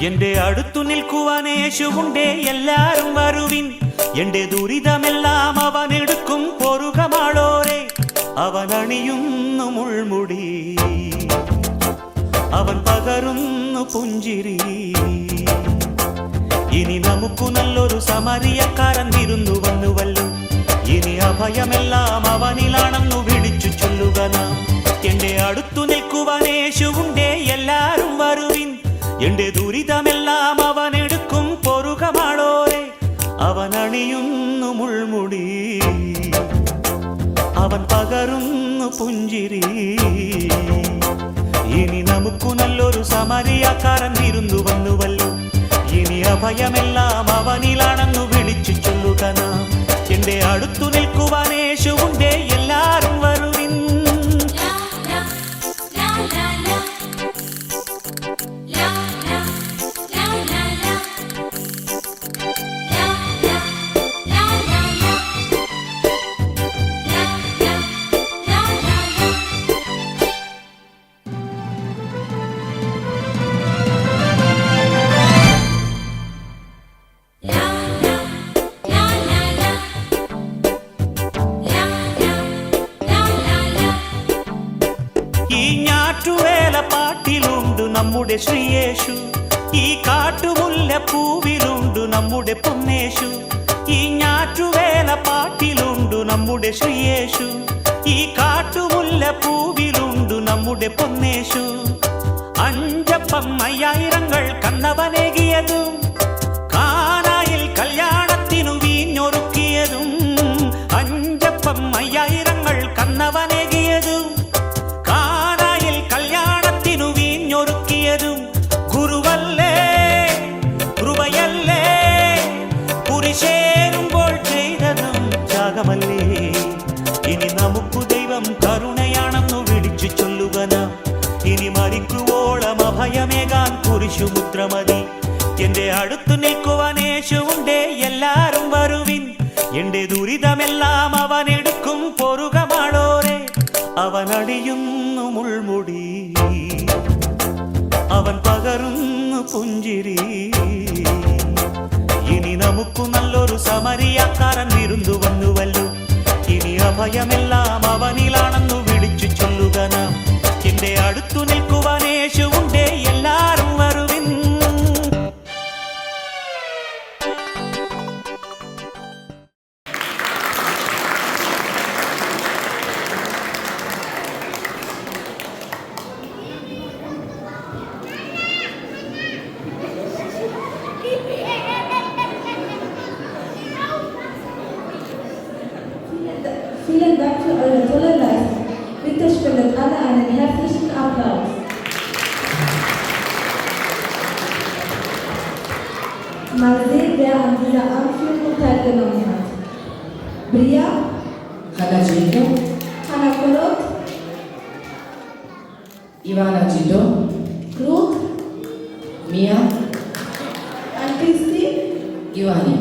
എന്റെ അടുത്തു നിൽക്കുവാൻ യേശുവുണ്ടേ, എല്ലാരും വരുവിൻ. എന്റെ ദുരിതമെല്ലാം അവനെടുക്കും പൊറുകമാളോരെ. അവൻ അണിയുന്നു മുൾമുടി, അവൻ പകരുന്നു പുഞ്ചിരി. ഇനി നമുക്കു നല്ലൊരു സമരിയക്കാരൻ വിരുന്നു വന്നുവല്ലോ. ഇനി അഭയമെല്ലാം അവനിലാണെന്നു വിളിച്ചു ചൊല്ലുക നാം. എന്റെ അടുത്തു നിൽക്കുവാൻ യേശുവുണ്ടേ, എല്ലാരും വരുവിൻ. എന്റെ ദുരിതമെല്ലാം അവനെടുക്കും പൊറുകമാളോരെ. അവൻ അണിയുന്നു മുൾമുടി, അവൻ പകരുന്നു പുഞ്ചിരി. ഇനി നമുക്കു നല്ലൊരു സമരിയക്കാരൻ വിരുന്നു വന്നുവല്ലോ. ഇനി അഭയമെല്ലാം അവനിലാണെന്നു വിളിച്ചു ചൊല്ലുക നാം. എന്റെ അടുത്തു നിൽക്കുവാൻ യേശുവുണ്ടേ, എല്ലാരും വരുവിൻ. ഈ ഞാറ്റുവേല പാട്ടിലുണ്ട് നമ്മുടെ ശ്രീയേശു. ഈ കാട്ടുമുല്ല പൂവിലുണ്ട് നമ്മുടെ പൊന്നേശു. ഈ ഞാറ്റുവേല പാട്ടിലുണ്ട് നമ്മുടെ ശ്രീയേശു. ഈ കാട്ടുമുല്ല പൂവിലുണ്ട് നമ്മുടെ പൊന്നേശു. അഞ്ചപ്പം 5000 കന്നവനേകിയതും, കാനായിൽ കല്യാണത്തിനു വീഞ്ഞൊരുക്കിയതും. അഞ്ചപ്പം 5000 കന്നവനേകിയതും, കാനായിൽ കല്യാണത്തിനു വീഞ്ഞൊരുക്കിയതും. ഗുരുവല്ലേ, കൃപയല്ലേ, കുരിശേറുമ്പോൾ ചെയ്തതും ത്യാഗമല്ലേ. ഇനി നമുക്കു ദൈവം കരുണയാണെന്നു വിളിച്ചു ചൊല്ലുക നാം. ഇനി മരിക്കുവോളം അഭയമേകാൻ കുരിശുമുദ്രമതി. എന്റെ അടുത്തു നിൽക്കുവാൻ യേശുവുണ്ടേ, എല്ലാരും വരുവിൻ. എന്റെ ദുരിതമെല്ലാം അവനെടുക്കും പൊറുകമാളോരെ. അവൻ അണിയുന്നു മുൾമുടി, അവൻ പകരുന്നു പുഞ്ചിരി. ഇനി നമുക്കു നല്ലൊരു സമരിയക്കാരൻ വിരുന്നു വന്നുവല്ലോ. ഇനി അഭയമെല്ലാം അവനിലാണെന്നു വിളിച്ചു ചൊല്ലുക നാം. എന്റെ അടുത്തു നിൽക്കുവാൻ യേശുവുണ്ടേ, എല്ലാരും വരുവിൻ. Vielen Dank für eure tolle Leistung. Bitte spendet alle einen herzlichen Applaus. Mal sehen, wer an dieser Anführung teilgenommen hat. Bria, Hanna Gito, Hanna Kolot, Ivana Gito, Ruth, Mia, Ann-Christi, Ivani.